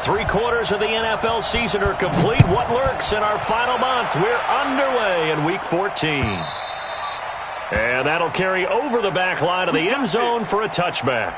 3/4 of the NFL season are complete. What lurks in our final month? We're underway in Week 14. And that'll carry over the back line of the end zone for a touchback.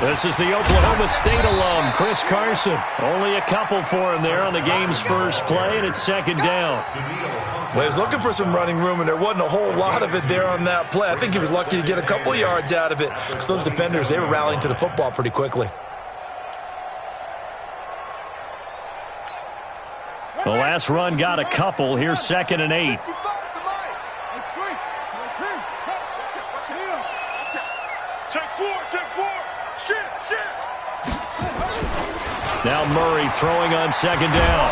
This is the Oklahoma State alum, Chris Carson. Only a couple for him there on the game's first play, and it's second down. Well, he was looking for some running room, and there wasn't a whole lot of it there on that play. I think he was lucky to get a couple of yards out of it, because those defenders, they were rallying to the football pretty quickly. The last run got a couple. Here's 2nd and 8. Now Murray throwing on 2nd down.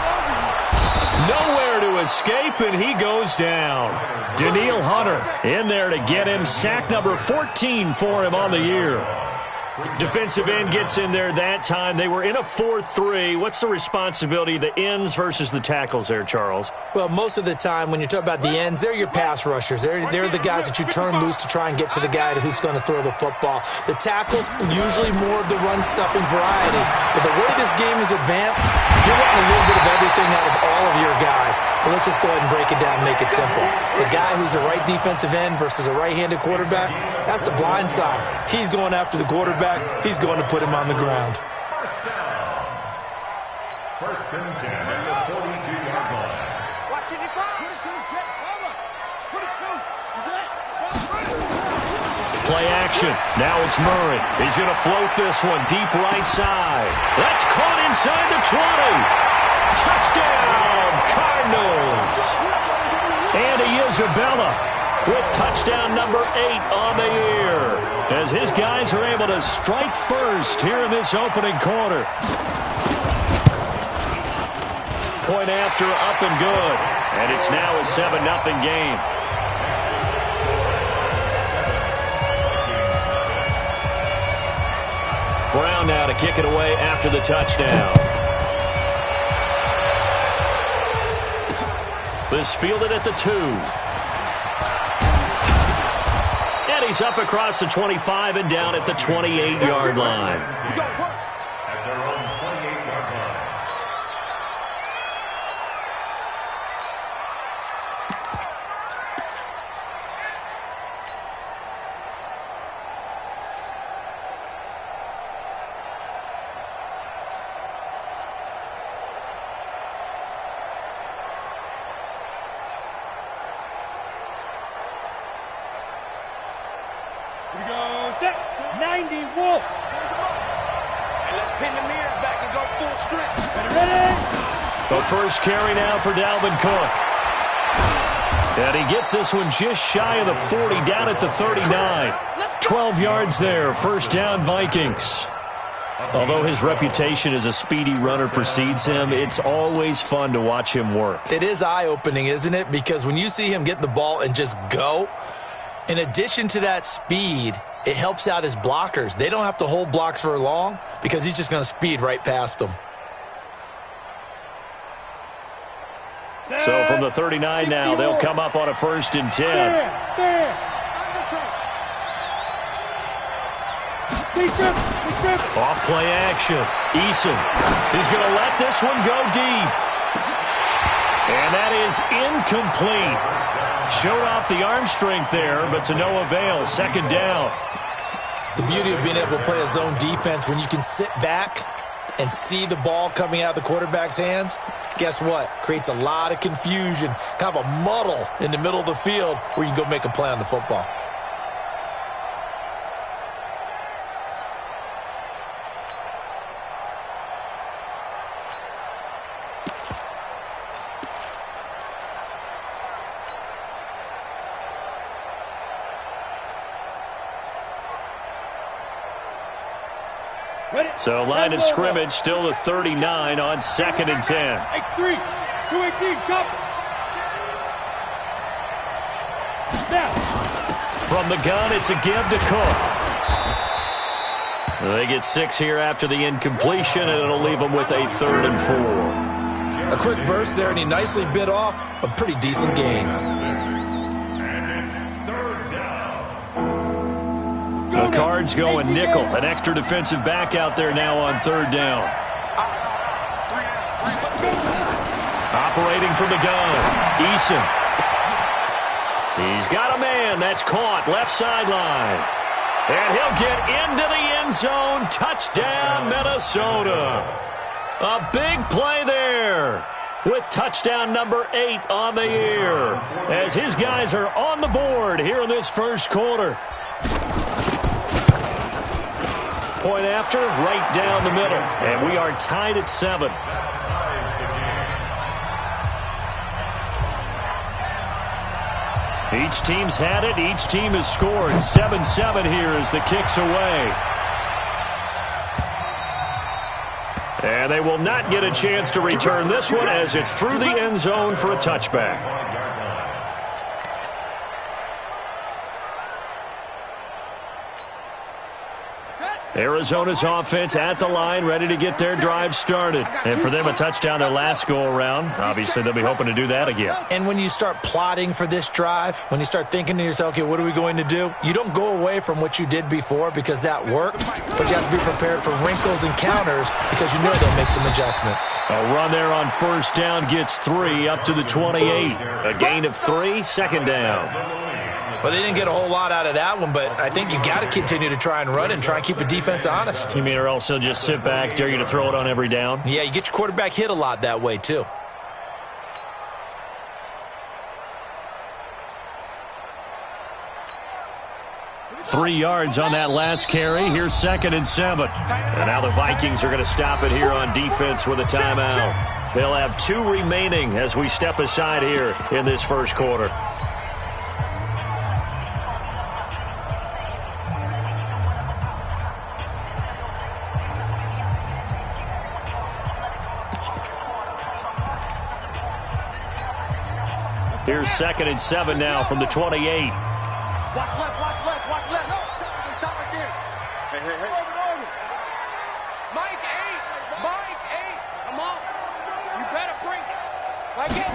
Nowhere to escape, and he goes down. Danielle Hunter in there to get him. Sack number 14 for him on the year. Defensive end gets in there that time. They were in a 4-3. What's the responsibility of the ends versus the tackles there, Charles? Well, most of the time when you talk about the ends, they're your pass rushers. They're the guys that you turn loose to try and get to the guy who's going to throw the football. The tackles, usually more of the run-stuffing variety. But the way this game is advanced, you're wanting a little bit of everything out of all of your guys. But let's just go ahead and break it down and make it simple. The guy who's a right defensive end versus a right-handed quarterback, that's the blind side. He's going after the quarterback. He's going to put him on the ground. First down. 1st and 10 at the 42-yard line. Watch it, Play action. Now it's Murray. He's going to float this one deep right side. That's caught inside the 20. Touchdown, Cardinals. Andy Isabella with touchdown number 8 on the year, as his guys are able to strike first here in this opening quarter. Point after, up and good. And it's now a 7-0 game. Brown now to kick it away after the touchdown. This fielded at the 2. And he's up across the 25 and down at the 28-yard line. At their own 28-yard line. Here we go, set, 90 Wolf. And let's pin the mirrors back and go full strength. Ready? The first carry now for Dalvin Cook. And he gets this one just shy of the 40, down at the 39. 12 yards there, first down Vikings. Although his reputation as a speedy runner precedes him, it's always fun to watch him work. It is eye-opening, isn't it? Because when you see him get the ball and just go, in addition to that speed, it helps out his blockers. They don't have to hold blocks for long because he's just going to speed right past them. So from the 39 now, they'll come up on a 1st and 10. Off play action. Eason is going to let this one go deep. And that is incomplete. Showed off the arm strength there, but to no avail. 2nd down. The beauty of being able to play a zone defense, when you can sit back and see the ball coming out of the quarterback's hands, guess what? Creates a lot of confusion, kind of a muddle in the middle of the field where you can go make a play on the football. So line of scrimmage still the 39 on 2nd and 10. X3, 218, chop. Now. From the gun, it's a give to Cook. They get 6 here after the incompletion, and it'll leave them with a 3rd and 4. A quick burst there, and he nicely bit off a pretty decent gain. The Cards going nickel. An extra defensive back out there now on 3rd down. Operating from the gun. Eason. He's got a man. That's caught. Left sideline. And he'll get into the end zone. Touchdown, Minnesota. A big play there with touchdown number 8 on the year as his guys are on the board here in this first quarter. Point after, right down the middle. And we are tied at 7. Each team's had it. Each team has scored. 7-7 here as the kick's away. And they will not get a chance to return this one as it's through the end zone for a touchback. Arizona's offense at the line, ready to get their drive started. And for them, a touchdown their last go-around. Obviously, they'll be hoping to do that again. And when you start plotting for this drive, when you start thinking to yourself, okay, what are we going to do? You don't go away from what you did before because that worked, but you have to be prepared for wrinkles and counters because you know they'll make some adjustments. A run there on 1st down gets 3 up to the 28. A gain of 3, 2nd down. Well, they didn't get a whole lot out of that one, but I think you got to continue to try and run and try and keep the defense honest. You mean or else they'll just sit back, dare you to throw it on every down? Yeah, you get your quarterback hit a lot that way, too. Three yards on that last carry. Here's 2nd and 7. And now the Vikings are going to stop it here on defense with a timeout. They'll have 2 remaining as we step aside here in this first quarter. Here's 2nd and 7 now from the 28. Watch left, watch left, watch left. Stop right there. Hey. Over. Mike 8. Come on. You better bring it. Like it.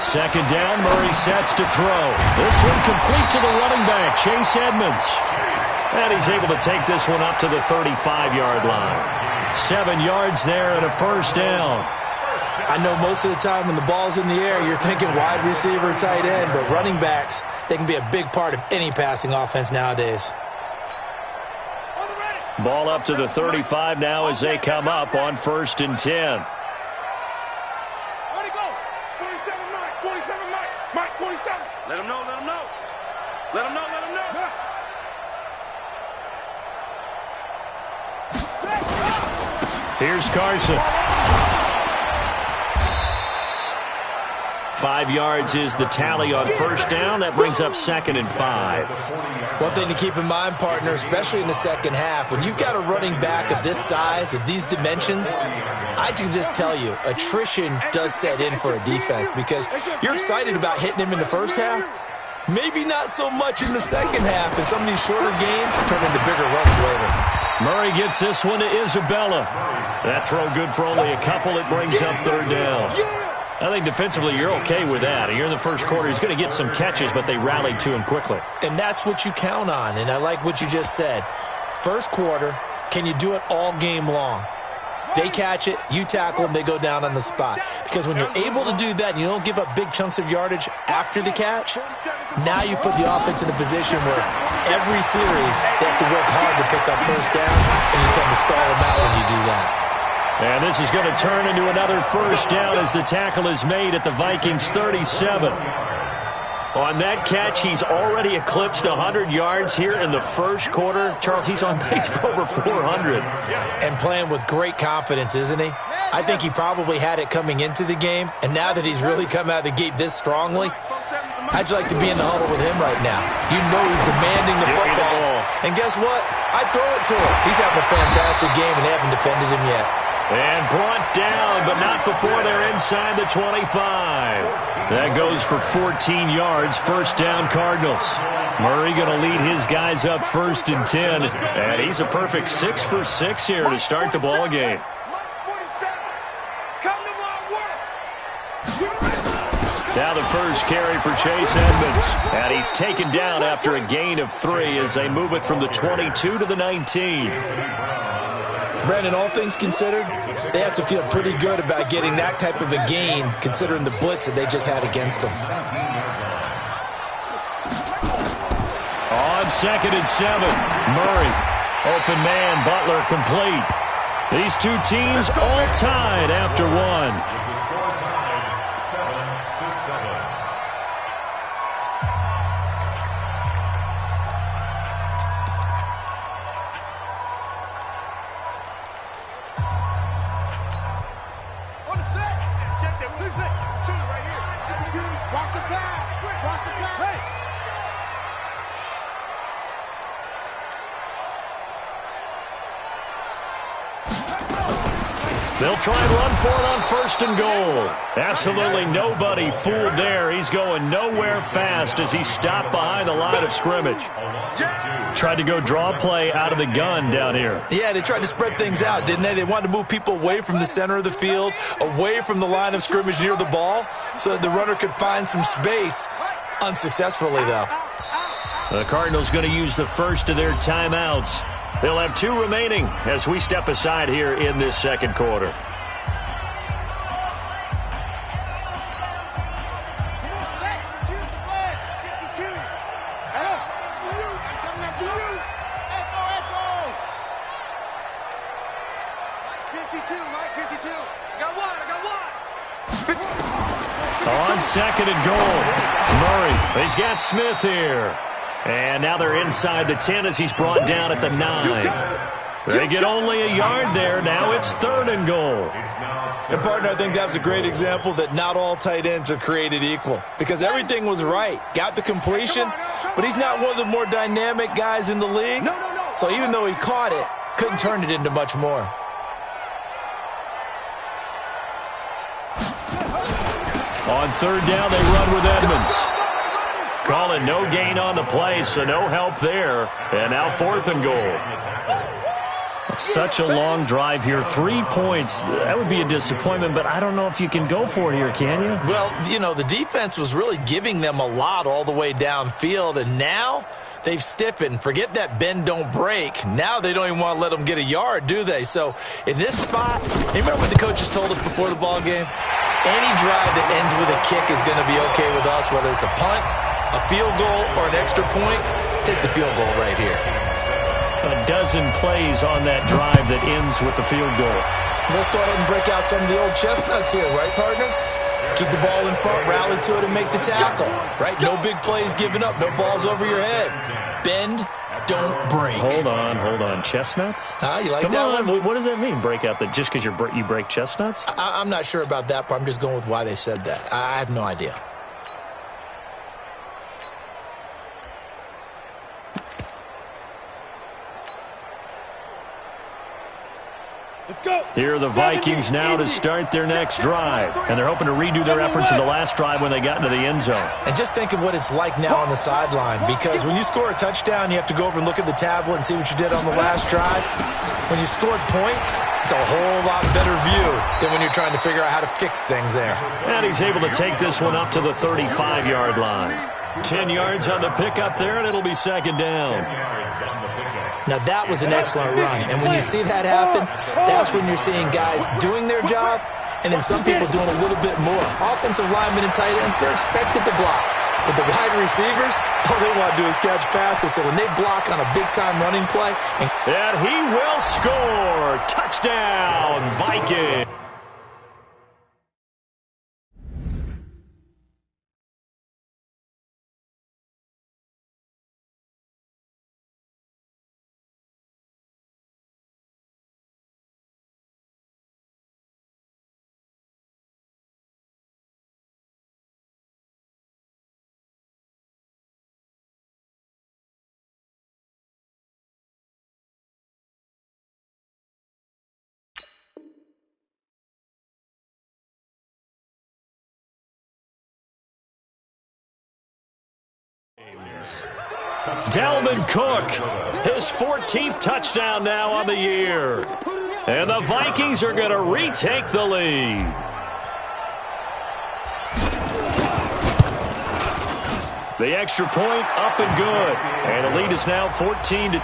2nd down, Murray sets to throw. This one complete to the running back, Chase Edmonds. And he's able to take this one up to the 35-yard line. 7 yards there and a 1st down. I know most of the time when the ball's in the air, you're thinking wide receiver, tight end, but running backs, they can be a big part of any passing offense nowadays. Ball up to the 35 now as they come up on 1st and 10. Where'd he go? 27 Mike. Mike 27. Let him know. Here's Carson. 5 yards is the tally on 1st down. That brings up 2nd and 5. One thing to keep in mind, partner, especially in the second half, when you've got a running back of this size, of these dimensions, I can just tell you, attrition does set in for a defense because you're excited about hitting him in the first half. Maybe not so much in the second half, and some of these shorter gains turn into bigger runs later. Murray gets this one to Isabella. That throw good for only a couple. It brings up 3rd down. I think defensively you're okay with that. Here in the first quarter, he's going to get some catches, but they rallied to him quickly. And that's what you count on, and I like what you just said. First quarter, can you do it all game long? They catch it, you tackle them, they go down on the spot. Because when you're able to do that and you don't give up big chunks of yardage after the catch, now you put the offense in a position where every series they have to work hard to pick up 1st down, and you tend to stall them out when you do that. And this is going to turn into another 1st down as the tackle is made at the Vikings 37. On that catch, he's already eclipsed 100 yards here in the first quarter. Charles, he's on pace for over 400. And playing with great confidence, isn't he? I think he probably had it coming into the game, and now that he's really come out of the gate this strongly, How'd you like to be in the huddle with him right now? You know he's demanding the football. And guess what? I throw it to him. He's having a fantastic game, and they haven't defended him yet. And brought down, but not before they're inside the 25. That goes for 14 yards, first down Cardinals. Murray going to lead his guys up 1st and 10. And he's a perfect 6 for 6 here to start the ball game. Now the first carry for Chase Edmonds. And he's taken down after a gain of 3 as they move it from the 22 to the 19. Brandon, all things considered, they have to feel pretty good about getting that type of a gain considering the blitz that they just had against them. On 2nd and 7, Murray. Open man, Butler complete. These two teams all tied after 1. They'll try and run for it on 1st and goal. Absolutely nobody fooled there. He's going nowhere fast as he stopped behind the line of scrimmage. Tried to go draw play out of the gun down here. Yeah, they tried to spread things out, didn't they? They wanted to move people away from the center of the field, away from the line of scrimmage near the ball, so that the runner could find some space. Unsuccessfully, though. The Cardinals going to use the first of their timeouts. They'll have 2 remaining as we step aside here in this 2nd quarter. On 2nd and goal, Murray. He's got Smith here. And now they're inside the 10 as he's brought down at the 9. They get only a yard there. Now it's 3rd and goal. And, partner, I think that was a great example that not all tight ends are created equal. Because everything was right. Got the completion, but he's not one of the more dynamic guys in the league. So even though he caught it, couldn't turn it into much more. On 3rd down, they run with Edmonds. Calling no gain on the play, so no help there. And now 4th and goal. Such a long drive here. 3 points. That would be a disappointment, but I don't know if you can go for it here, can you? Well, you know, the defense was really giving them a lot all the way downfield, and now they've stiffened. Forget that bend, don't break. Now they don't even want to let them get a yard, do they? So in this spot, you remember what the coaches told us before the ball game? Any drive that ends with a kick is going to be okay with us, whether it's a punt, a field goal, or an extra point. Take the field goal right here. A dozen plays on that drive that ends with the field goal. Let's go ahead and break out some of the old chestnuts here, right, partner? Keep the ball in front, rally to it, and make the tackle, right? No big plays given up, no balls over your head. Bend, don't break. Hold on. Chestnuts? You like Come that on. one? What does that mean, break out? Just because you break chestnuts? I'm not sure about that, but I'm just going with why they said that. I have no idea. Here are the Vikings now to start their next drive. And they're hoping to redo their efforts in the last drive when they got into the end zone. And just think of what it's like now on the sideline, because when you score a touchdown, you have to go over and look at the tablet and see what you did on the last drive. When you scored points, it's a whole lot better view than when you're trying to figure out how to fix things there. And he's able to take this one up to the 35-yard line. 10 yards on the pickup there, and it'll be 2nd down. Now, that was an excellent run. And when you see that happen, that's when you're seeing guys doing their job and then some people doing a little bit more. Offensive linemen and tight ends, they're expected to block. But the wide receivers, all they want to do is catch passes. So when they block on a big-time running play. And he will score. Touchdown, Vikings. Dalvin Cook, his 14th touchdown now on the year. And the Vikings are going to retake the lead. The extra point up and good. And the lead is now 14-10.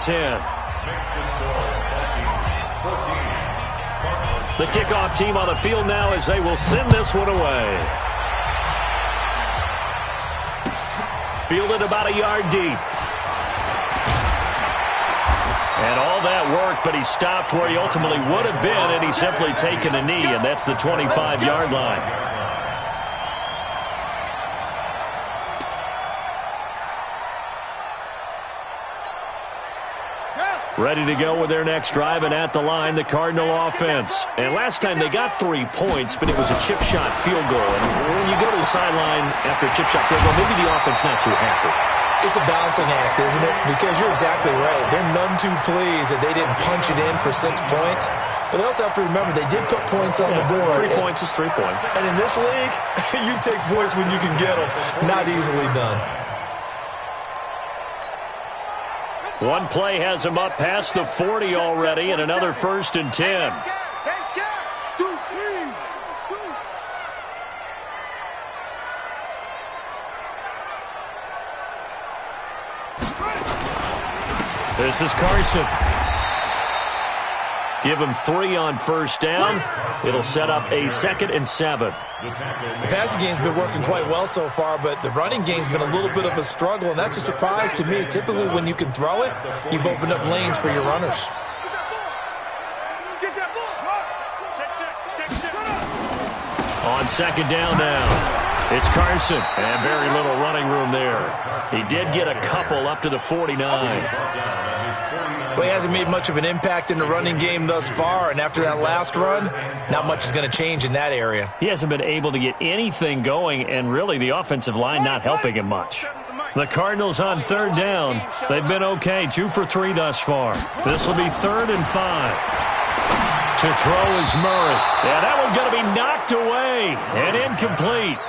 The kickoff team on the field now as they will send this one away. Fielded about a yard deep. And all that work, but he stopped where he ultimately would have been, and he's simply taken a knee, and that's the 25-yard line. Ready to go with their next drive, and at the line, the Cardinal offense. And last time they got 3 points, but it was a chip shot field goal. And when you go to the sideline after a chip shot field goal, maybe the offense not too happy. It's a balancing act, isn't it? Because you're exactly right. They're none too pleased that they didn't punch it in for 6 points. But they also have to remember they did put points on the board. 3 points is 3 points. And in this league, you take points when you can get them. Not easily done. One play has him up past the 40 already, and another 1st and 10. This is Carson. Give him 3 on 1st down. It'll set up a 2nd and 7. The passing game's been working quite well so far, but the running game's been a little bit of a struggle, and that's a surprise to me. Typically, when you can throw it, you've opened up lanes for your runners. On 2nd down now. It's Carson, and very little running room there. He did get a couple up to the 49. Well, he hasn't made much of an impact in the running game thus far, and after that last run, not much is going to change in that area. He hasn't been able to get anything going, and really the offensive line not helping him much. The Cardinals on 3rd down. They've been okay, 2 for 3 thus far. This will be 3rd and 5. To throw is Murray. Yeah, that one's going to be knocked away and incomplete.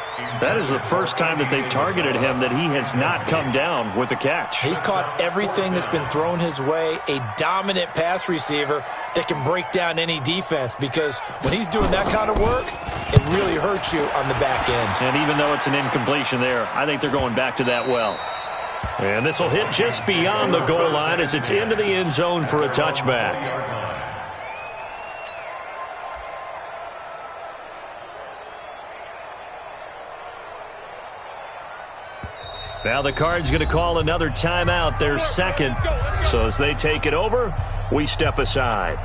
That is the first time that they've targeted him that he has not come down with a catch. He's caught everything that's been thrown his way, a dominant pass receiver that can break down any defense, because when he's doing that kind of work, it really hurts you on the back end. And even though it's an incompletion there, I think they're going back to that well. And this will hit just beyond the goal line as it's into the end zone for a touchback. Now the Cards going to call another timeout, their 2nd. So as they take it over, we step aside.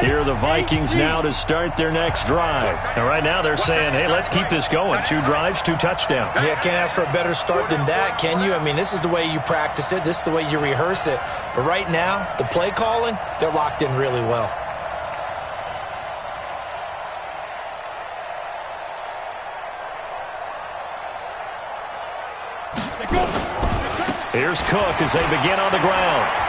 Here are the Vikings now to start their next drive. And right now they're saying, hey, let's keep this going. 2 drives, 2 touchdowns. Yeah, can't ask for a better start than that, can you? I mean, this is the way you practice it. This is the way you rehearse it. But right now, the play calling, they're locked in really well. Here's Cook as they begin on the ground.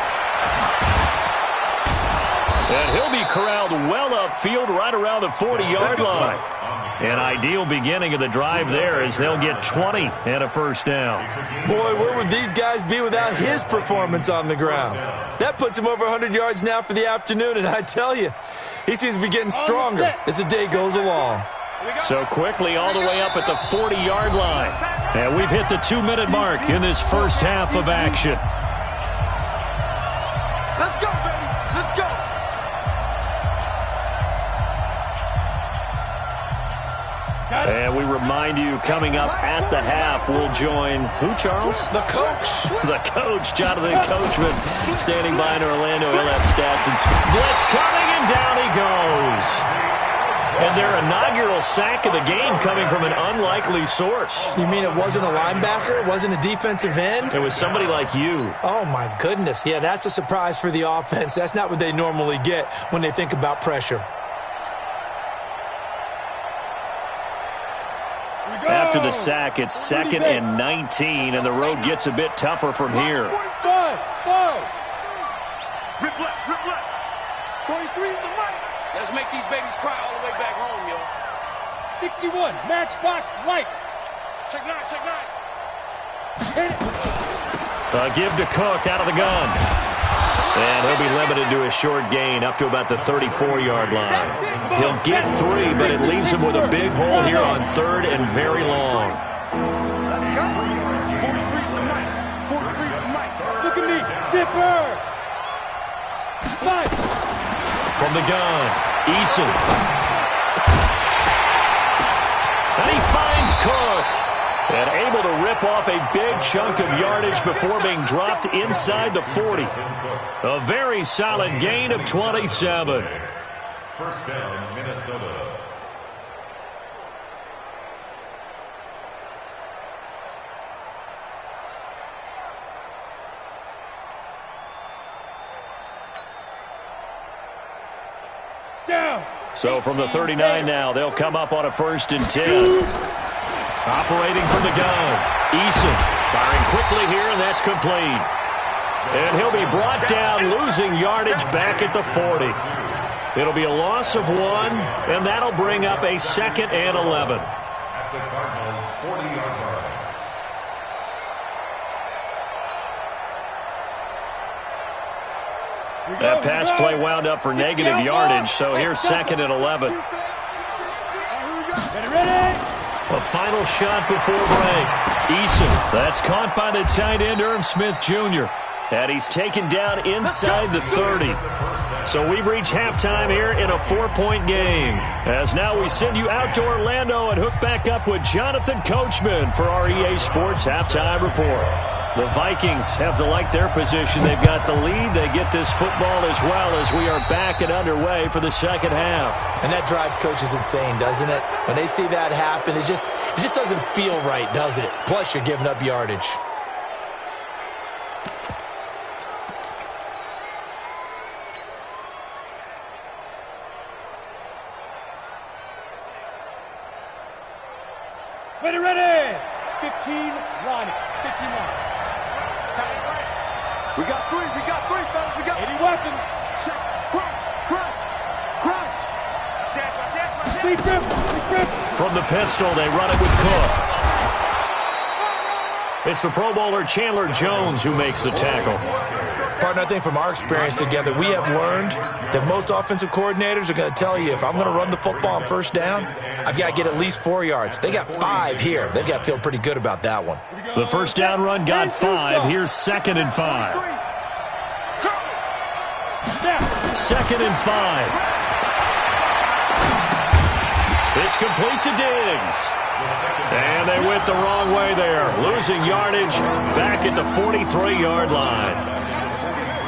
And he'll be corralled well upfield right around the 40-yard line. An ideal beginning of the drive there as they'll get 20 and a 1st down. Boy, where would these guys be without his performance on the ground? That puts him over 100 yards now for the afternoon, and I tell you, he seems to be getting stronger as the day goes along. So quickly all the way up at the 40-yard line. And we've hit the 2-minute mark in this first half of action. Let's go, baby. Let's go. And we remind you, coming up at the half, we'll join who, Charles? The coach. The coach, Jonathan Coachman, standing by in Orlando. He'll have stats and blitz coming, and down he goes. And their inaugural sack of the game coming from an unlikely source. You mean it wasn't a linebacker? It wasn't a defensive end? It was somebody like you. Oh, my goodness. Yeah, that's a surprise for the offense. That's not what they normally get when they think about pressure. After the sack, it's 2nd and 19, and the road gets a bit tougher from here. Rip left, rip left. 43 is the mic. Let's make these babies cry all the way back home, yo. 61, matchbox lights. Check 9, check 9. A give to Cook out of the gun. And he'll be limited to a short gain up to about the 34-yard line. He'll get 3, but it leaves him with a big hole here on 3rd and very long. Let's go. 43's the mic. 43's the mic. Look at me, zipper. 5. From the gun, Eason. And he finds Cook. And able to rip off a big chunk of yardage before being dropped inside the 40. A very solid gain of 27. First down, Minnesota. Down. So from the 39 now, they'll come up on a 1st and 10. Operating from the gun, Eason firing quickly here, and that's complete. And he'll be brought down, losing yardage back at the 40. It'll be a loss of 1, and that'll bring up a 2nd and 11. At the Cardinals' 40-yard line. That pass play wound up for negative yardage, so here's 2nd and 11. Ready? A final shot before break. Eason, that's caught by the tight end, Irv Smith Jr. And he's taken down inside the 30. So we've reached halftime here in a 4-point game. As now we send you out to Orlando and hook back up with Jonathan Coachman for our EA Sports Halftime Report. The Vikings have to like their position. They've got the lead. They get this football as well as we are back and underway for the second half. And that drives coaches insane, doesn't it? When they see that happen, it just doesn't feel right, does it? Plus, you're giving up yardage. Ready. 15 line. 15 line. We got 3, fellas. We got 80 weapon. check. Crunch. Chance. Deep grip. From the pistol, they run it with Cook. It's the Pro Bowler Chandler Jones who makes the tackle. Partner, I think from our experience together, we have learned that most offensive coordinators are going to tell you, if I'm going to run the football on 1st down, I've got to get at least 4 yards. They got 5 here. They've got to feel pretty good about that one. The 1st down run got 5. Here's 2nd and 5. 2nd and 5. It's complete to Diggs. And they went the wrong way there, losing yardage back at the 43-yard line.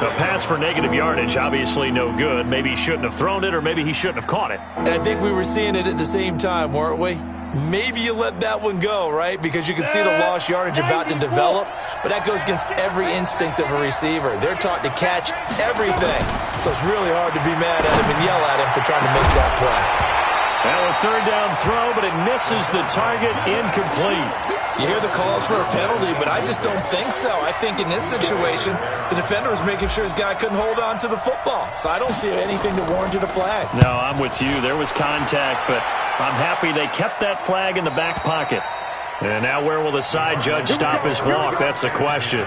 A pass for negative yardage, obviously no good. Maybe he shouldn't have thrown it, or maybe he shouldn't have caught it. And I think we were seeing it at the same time, weren't we? Maybe you let that one go, right? Because you can see the lost yardage about to develop, but that goes against every instinct of a receiver. They're taught to catch everything. So it's really hard to be mad at him and yell at him for trying to make that play. Now a 3rd down throw, but it misses the target, incomplete. You hear the calls for a penalty, but I just don't think so. I think in this situation, the defender was making sure his guy couldn't hold on to the football. So I don't see anything to warrant a flag. No, I'm with you. There was contact, but I'm happy they kept that flag in the back pocket. And now where will the side judge stop his walk? That's the question.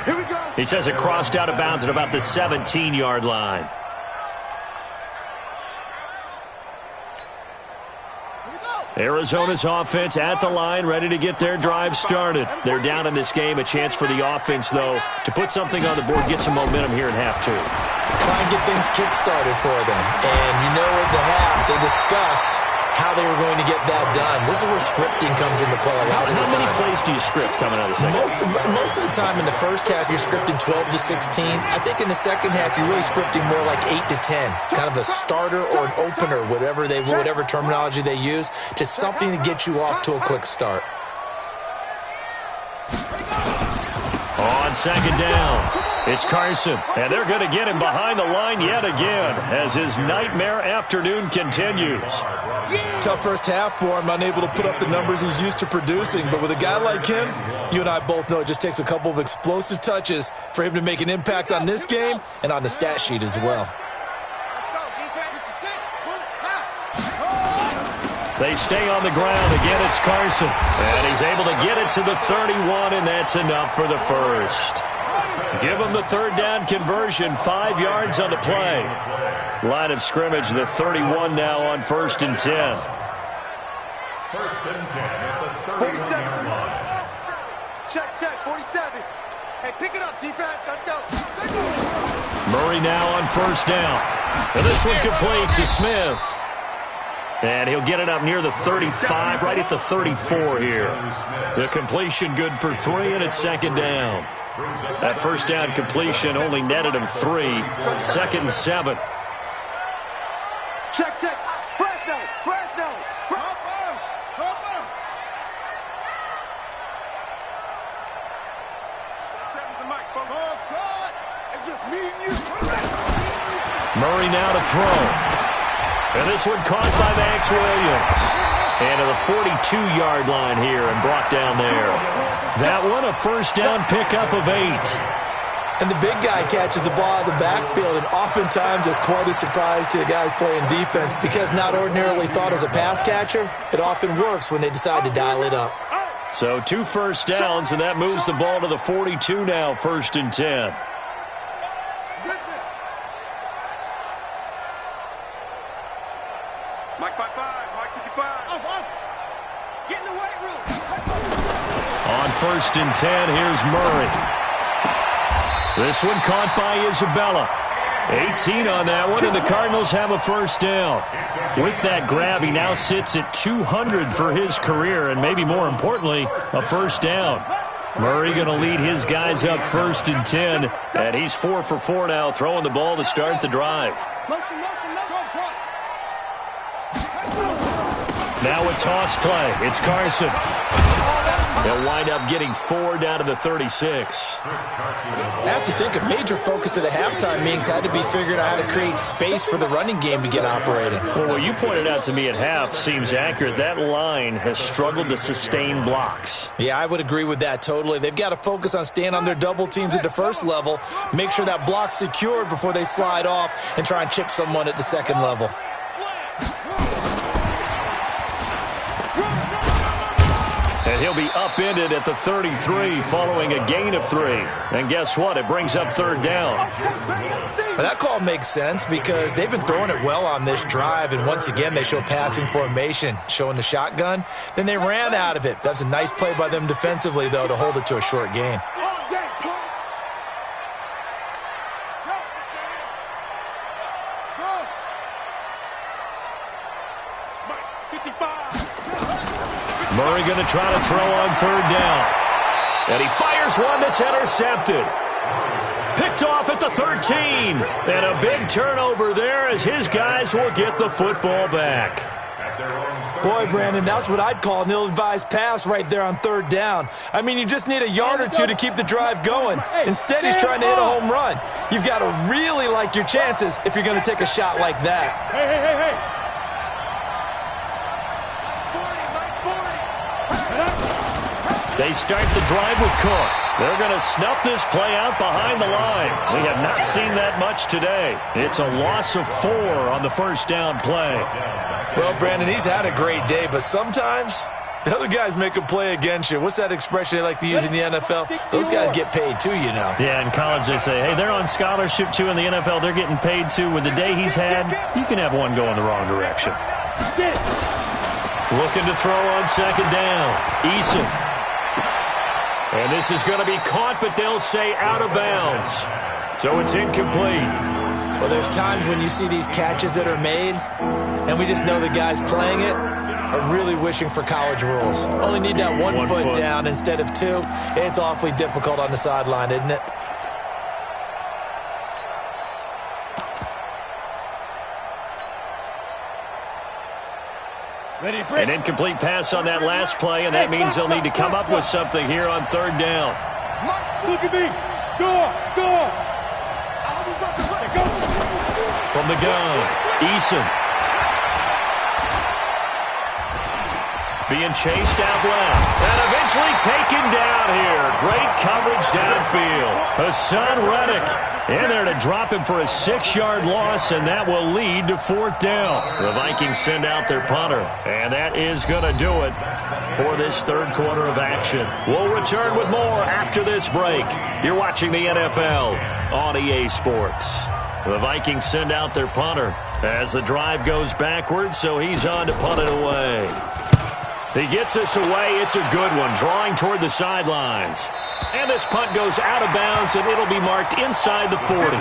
He says it crossed out of bounds at about the 17-yard line. Arizona's offense at the line, ready to get their drive started. They're down in this game. A chance for the offense, though, to put something on the board, get some momentum here in half 2. Try and get things kick-started for them. And you know at the half, they discussed how they were going to get that done. This is where scripting comes into play a lot of the time. How many plays do you script coming out of the second? Most of the time in the first half, you're scripting 12 to 16. I think in the second half, you're really scripting more like 8 to 10. Kind of a starter or an opener, whatever terminology they use. Just something to get you off to a quick start. On second down, it's Carson, and they're going to get him behind the line yet again as his nightmare afternoon continues. Tough first half for him, unable to put up the numbers he's used to producing. But with a guy like him, you and I both know it just takes a couple of explosive touches for him to make an impact on this game and on the stat sheet as well. They stay on the ground. Again, it's Carson. And he's able to get it to the 31, and that's enough for the first. Give him the third down conversion, 5 yards on the play. Line of scrimmage, the 31 now on 1st and 10. 1st and 10 at the 31-yard line. Check, 47. Hey, pick it up, defense. Let's go. Murray now on 1st down. And this one complete to Smith. And he'll get it up near the 35, right at the 34 here. The completion good for 3, and it's 2nd down. That 1st down completion only netted him 3. 2nd and 7. Check. Fresno. It's just me and you. Murray now to throw. And this one caught by Max Williams. And to the 42-yard line here and brought down there. That one a 1st down pickup of 8. And the big guy catches the ball out of the backfield, and oftentimes it's quite a surprise to the guys playing defense because not ordinarily thought as a pass catcher, it often works when they decide to dial it up. So 2 first downs, and that moves the ball to the 42 now, 1st and 10. Mike 55, Mike 55. Get in the weight room. On 1st and 10, here's Murray. This one caught by Isabella. 18 on that one, and the Cardinals have a 1st down. With that grab, he now sits at 200 for his career, and maybe more importantly, a 1st down. Murray going to lead his guys up 1st and 10, and he's 4 for 4 now, throwing the ball to start the drive. Motion. Now a toss play. It's Carson. They'll wind up getting 4 down to the 36. I have to think a major focus of the halftime meetings had to be figuring out how to create space for the running game to get operating. Well, what you pointed out to me at half seems accurate. That line has struggled to sustain blocks. Yeah, I would agree with that totally. They've got to focus on staying on their double teams at the first level, make sure that block's secured before they slide off and try and chip someone at the second level. And he'll be upended at the 33 following a gain of 3. And guess what? It brings up 3rd down. But that call makes sense because they've been throwing it well on this drive, and once again they show passing formation, showing the shotgun. Then they ran out of it. That's a nice play by them defensively, though, to hold it to a short gain. Murray going to try to throw on 3rd down. And he fires one that's intercepted. Picked off at the 13. And a big turnover there as his guys will get the football back. Boy, Brandon, that's what I'd call an ill-advised pass right there on 3rd down. I mean, you just need a yard or 2 to keep the drive going. Instead, he's trying to hit a home run. You've got to really like your chances if you're going to take a shot like that. Hey. They start the drive with Cook. They're going to snuff this play out behind the line. We have not seen that much today. It's a loss of 4 on the 1st down play. Well, Brandon, he's had a great day, but sometimes the other guys make a play against you. What's that expression they like to use in the NFL? Those guys get paid too, you know. Yeah, in college they say, hey, they're on scholarship too. In the NFL, they're getting paid too. With the day he's had, you can have one go in the wrong direction. Looking to throw on 2nd down. Eason. And this is going to be caught, but they'll say out of bounds. So it's incomplete. Well, there's times when you see these catches that are made, and we just know the guys playing it are really wishing for college rules. Only need that one foot down instead of two. It's awfully difficult on the sideline, isn't it? An incomplete pass on that last play, and that means they'll need to come up with something here on third down. Look at me. Go. From the gun, Eason. Being chased out left. And eventually taken down here. Great coverage downfield. Hassan Reddick in there to drop him for a 6-yard loss, and that will lead to fourth down. The Vikings send out their punter, and that is going to do it for this third quarter of action. We'll return with more after this break. You're watching the NFL on EA Sports. The Vikings send out their punter as the drive goes backwards, so he's on to punt it away. He gets this away. It's a good one, drawing toward the sidelines. And this punt goes out of bounds, and it'll be marked inside the 40.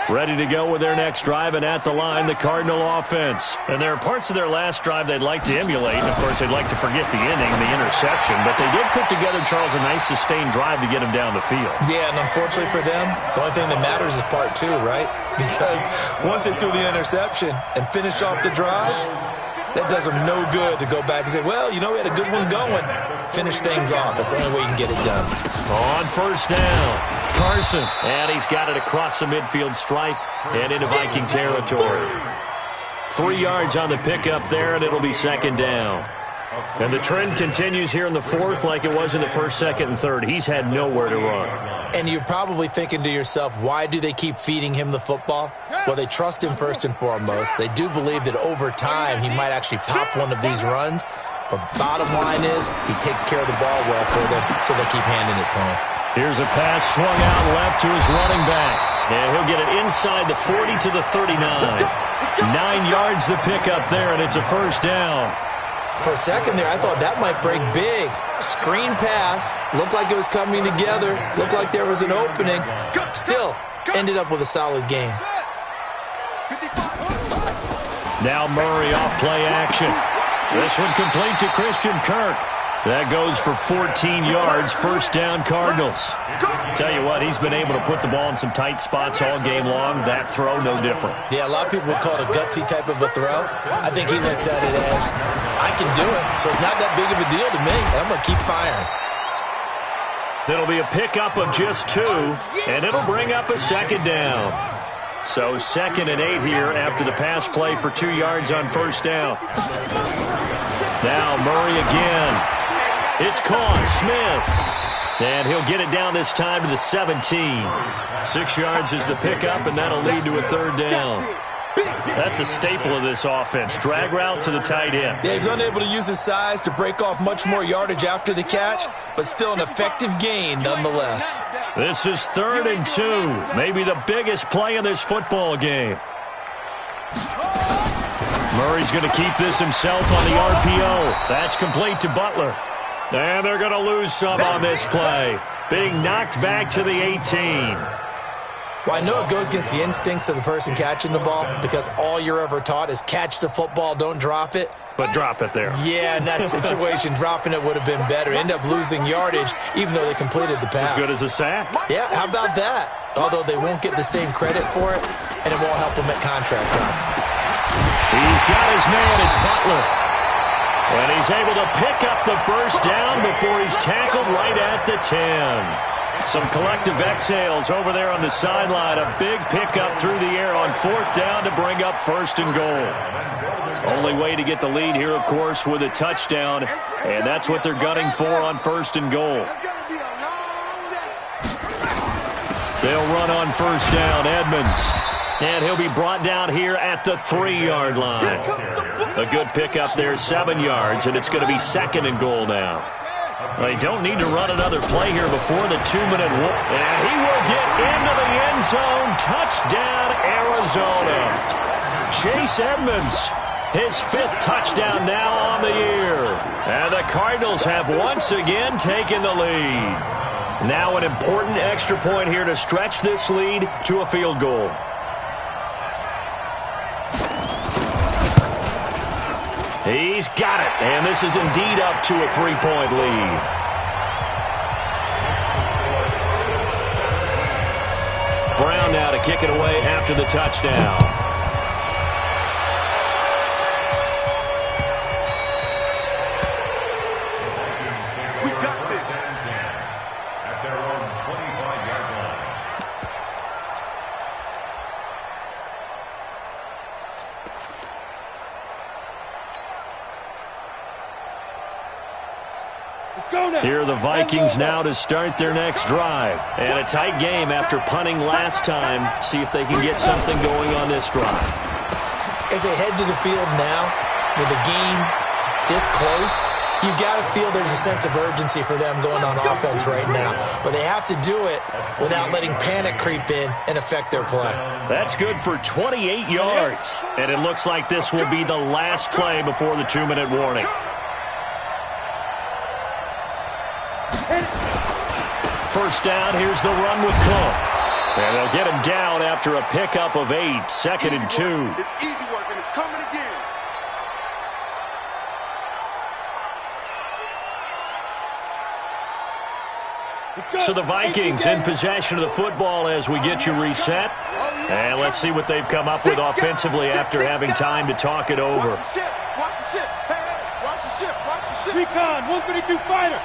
Ready to go with their next drive, and at the line, the Cardinal offense. And there are parts of their last drive they'd like to emulate. And, of course, they'd like to forget the inning, the interception. But they did put together, Charles, a nice sustained drive to get him down the field. Yeah, and unfortunately for them, the only thing that matters is part two, right? Because once they threw the interception and finished off the drive, that does them no good to go back and say, well, you know, we had a good one going. Finish things off. That's the only way you can get it done. On first down, Carson. And he's got it across the midfield stripe and into Viking territory. 3 yards on the pickup there, and it'll be second down. And the trend continues here in the fourth like it was in the first, second, and third. He's had nowhere to run. And you're probably thinking to yourself, why do they keep feeding him the football? Well, they trust him first and foremost. They do believe that over time he might actually pop one of these runs. But bottom line is he takes care of the ball well for them, so they keep handing it to him. Here's a pass swung out left to his running back. And he'll get it inside the 40 to the 39. 9 yards the pickup there, and it's a first down. For a second there, I thought that might break big. Screen pass. Looked like it was coming together. Looked like there was an opening. Still, ended up with a solid game. Now Murray off play action. This one complete to Christian Kirk. That goes for 14 yards, first down Cardinals. Tell you what, he's been able to put the ball in some tight spots all game long. That throw, no different. Yeah, a lot of people would call it a gutsy type of a throw. I think he looks at it as, I can do it, so it's not that big of a deal to me, and I'm going to keep firing. It'll be a pickup of just 2, and it'll bring up a second down. So 2nd and 8 here after the pass play for 2 yards on first down. Now Murray again. It's caught. Smith. And he'll get it down this time to the 17. 6 yards is the pickup, and that'll lead to a third down. That's a staple of this offense. Drag route to the tight end. Yeah, he's unable to use his size to break off much more yardage after the catch, but still an effective gain nonetheless. This is 3rd and 2. Maybe the biggest play in this football game. Murray's going to keep this himself on the RPO. That's complete to Butler. And they're going to lose some on this play. Being knocked back to the 18. Well, I know it goes against the instincts of the person catching the ball because all you're ever taught is catch the football, don't drop it. But drop it there. Yeah, in that situation, dropping it would have been better. End up losing yardage even though they completed the pass. As good as a sack. Yeah, how about that? Although they won't get the same credit for it, and it won't help them at contract time. He's got his man. It's Butler. And he's able to pick up the first down before he's tackled right at the 10. Some collective exhales over there on the sideline. A big pickup through the air on 4th down to bring up 1st and goal. Only way to get the lead here, of course, with a touchdown. And that's what they're gunning for on 1st and goal. They'll run on 1st down. Edmonds. And he'll be brought down here at the 3-yard line. A good pickup there, 7 yards, and it's going to be 2nd and goal now. They don't need to run another play here before the 2-minute warning. And he will get into the end zone. Touchdown, Arizona. Chase Edmonds His 5th touchdown now on the year. And the Cardinals have once again taken the lead. Now an important extra point here to stretch this lead to a field goal. He's got it, and this is indeed up to a 3-point lead. Brown now to kick it away after the touchdown. We got this. At their own 25-yard line. Here are the Vikings now to start their next drive. And a tight game after punting last time. See if they can get something going on this drive. As they head to the field now, with the game this close, you've got to feel there's a sense of urgency for them going on offense right now. But they have to do it without letting panic creep in and affect their play. That's good for 28 yards. And it looks like this will be the last play before the 2-minute warning. First down, here's the run with Cook. And they'll get him down after a pickup of 8, 2nd and 2. It's easy work, and it's coming again. So the Vikings in possession of the football as we get you reset. And let's see what they've come up with offensively after having time to talk it over. Watch the ship. Watch the ship. Hey, watch the ship. Watch the ship. Recon, 152 fighter.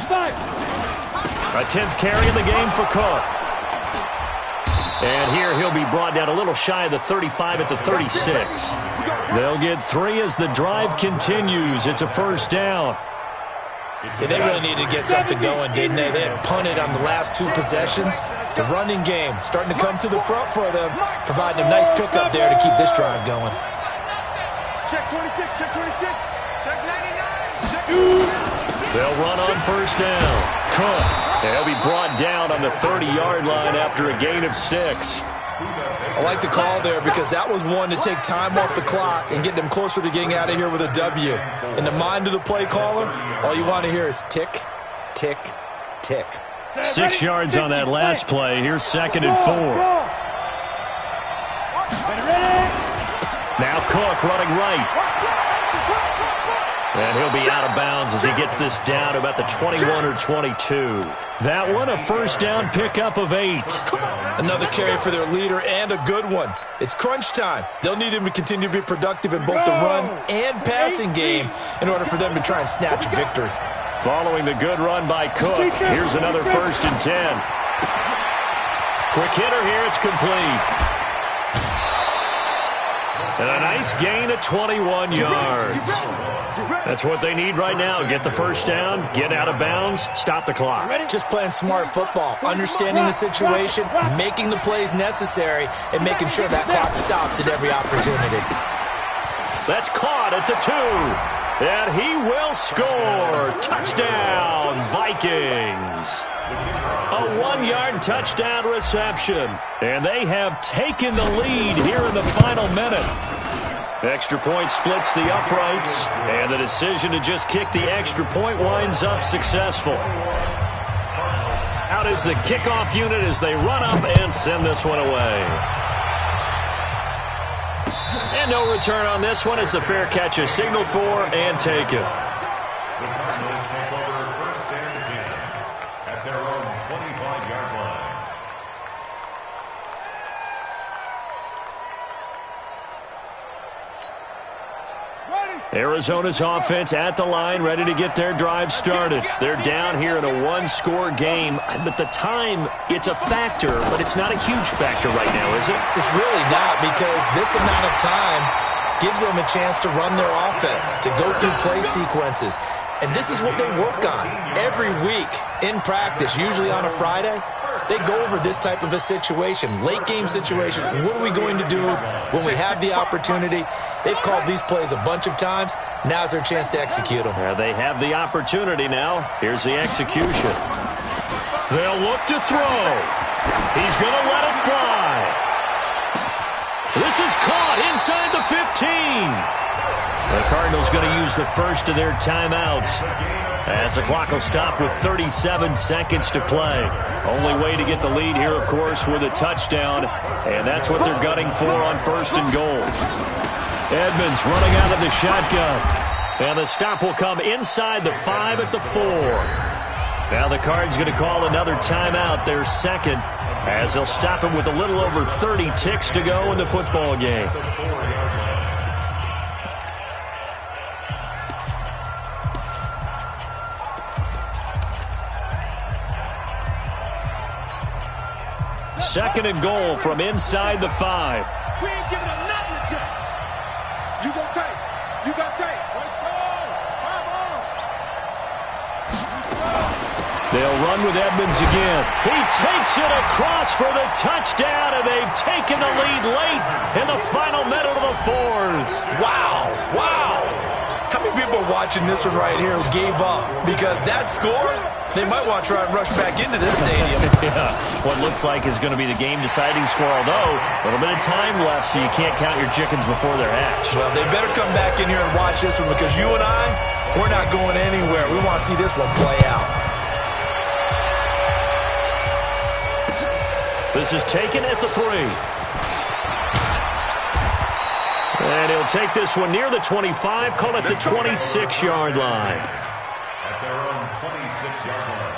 Fight. A 10th carry in the game for Cook. And here he'll be brought down a little shy of the 35 at the 36. They'll get 3 as the drive continues. It's a first down. Yeah, they really needed to get something going, didn't they? They had punted on the last 2 possessions. The running game starting to come to the front for them, providing a nice pickup there to keep this drive going. Check 26. Check 26. Check 99. Check. They'll run on first down. Cook. They'll be brought down on the 30-yard line after a gain of 6. I like the call there because that was one to take time off the clock and get them closer to getting out of here with a W. In the mind of the play caller, all you want to hear is tick, tick, tick. 6 yards on that last play. Here's 2nd and 4. Now Cook running right. And he'll be out of bounds as he gets this down to about the 21 or 22. That one, a first down pickup of 8. Another carry for their leader and a good one. It's crunch time. They'll need him to continue to be productive in both the run and passing game in order for them to try and snatch a victory. Following the good run by Cook, here's another 1st and 10. Quick hitter here, it's complete. And a nice gain of 21 yards. That's what they need right now. Get the first down, get out of bounds, stop the clock. Just playing smart football, understanding the situation, making the plays necessary, and making sure that clock stops at every opportunity. That's caught at the 2. And he will score. Touchdown, Vikings. A 1-yard touchdown reception. And they have taken the lead here in the final minute. Extra point splits the uprights, and the decision to just kick the extra point winds up successful. Out is the kickoff unit as they run up and send this one away. And no return on this one as the fair catch is signaled for and taken. The Cardinals take over 1st and 10 at their own 25-yard line. Arizona's offense at the line, ready to get their drive started. They're down here in a 1-score game, but the time, it's a factor, but it's not a huge factor right now, is it? It's really not, because this amount of time gives them a chance to run their offense, to go through play sequences. And this is what they work on every week in practice, usually on a Friday. They go over this type of a situation, late game situation. What are we going to do when we have the opportunity? They've called these plays a bunch of times. Now's their chance to execute them. They have the opportunity now. Here's the execution. They'll look to throw. He's going to let it fly. This is caught inside the 15. The Cardinals going to use the first of their timeouts as the clock will stop with 37 seconds to play. Only way to get the lead here, of course, with a touchdown, and that's what they're gunning for on first and goal. Edmonds running out of the shotgun, and the stop will come inside the 5 at the 4. Now the Cards going to call another timeout, their second, as they'll stop him with a little over 30 ticks to go in the football game. Second and goal from inside the 5. We ain't giving up nothing to them. You go take. You got take. They'll run with Edmonds again. He takes it across for the touchdown, and they've taken the lead late in the final minute of the 4th. Wow. Wow. How many people are watching this one right here who gave up? Because that score, they might want to try and rush back into this stadium. Yeah, what looks like is going to be the game-deciding score, although a little bit of time left, so you can't count your chickens before they're hatched. Well, they better come back in here and watch this one, because you and I, we're not going anywhere. We want to see this one play out. This is taken at the 3. And he'll take this one near the 25, call it the 26-yard line. At their own 26-yard line.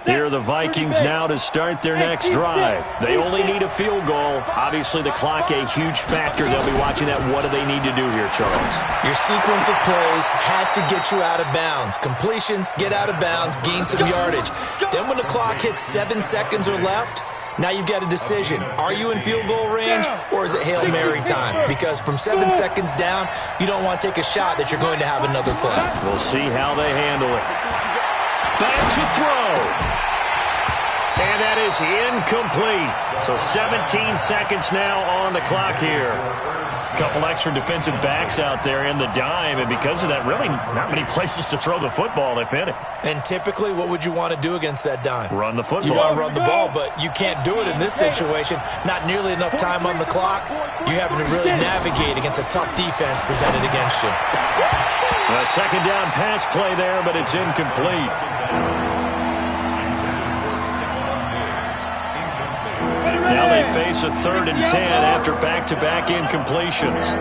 Here are the Vikings now to start their next drive. They only need a field goal. Obviously, the clock a huge factor. They'll be watching that. What do they need to do here, Charles? Your sequence of plays has to get you out of bounds. Completions, get out of bounds, gain some yardage. Then when the clock hits 7 seconds or left, now you've got a decision. Are you in field goal range, or is it Hail Mary time? Because from 7 seconds down, you don't want to take a shot that you're going to have another play. We'll see how they handle it. Back to throw. And that is incomplete. So 17 seconds now on the clock here. A couple extra defensive backs out there in the dime, and because of that, really not many places to throw the football, if any. And typically, what would you want to do against that dime? Run the football. You want to run the ball, but you can't do it in this situation. Not nearly enough time on the clock. You're having to really navigate against a tough defense presented against you. A second down pass play there, but it's incomplete. Now they face a 3rd and 10 after back-to-back incompletions.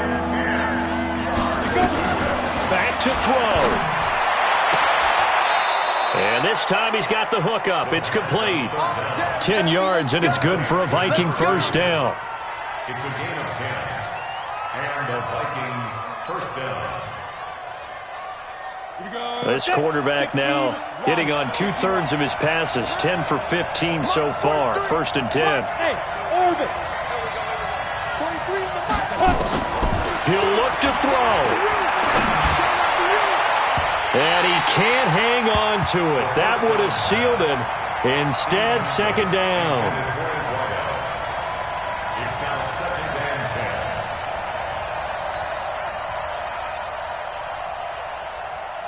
Back to throw. And this time he's got the hook up. It's complete. 10 yards, and it's good for a Viking first down. It's a gain of 10. And the Vikings first down. This quarterback now hitting on 2/3 of his passes, 10 for 15 so far. 1st and 10. He'll look to throw. And he can't hang on to it. That would have sealed it. Instead, second down. It's now 2nd and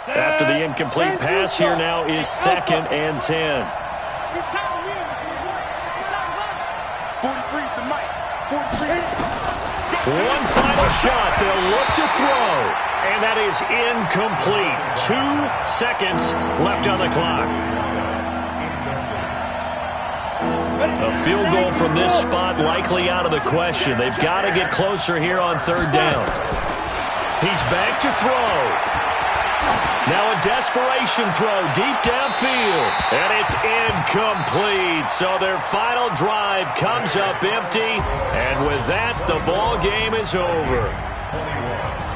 10. After the incomplete pass, here now is 2nd and 10. 43's the mic. 43. One final shot. They'll look to throw. And that is incomplete. 2 seconds left on the clock. A field goal from this spot likely out of the question. They've got to get closer here on 3rd down. He's back to throw. Now a desperation throw deep downfield. And it's incomplete. So their final drive comes up empty. And with that, the ball game is over.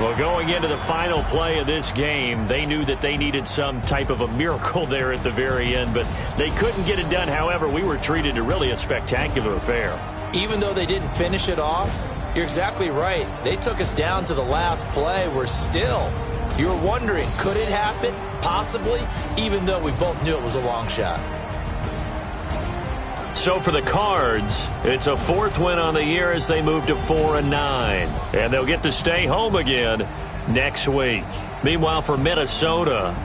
Well, going into the final play of this game, they knew that they needed some type of a miracle there at the very end, but they couldn't get it done. However, we were treated to really a spectacular affair. Even though they didn't finish it off, you're exactly right. They took us down to the last play. We're still, you were wondering, could it happen? Possibly, even though we both knew it was a long shot. So for the Cards, it's a 4th win on the year as they move to 4-9. And they'll get to stay home again next week. Meanwhile, for Minnesota,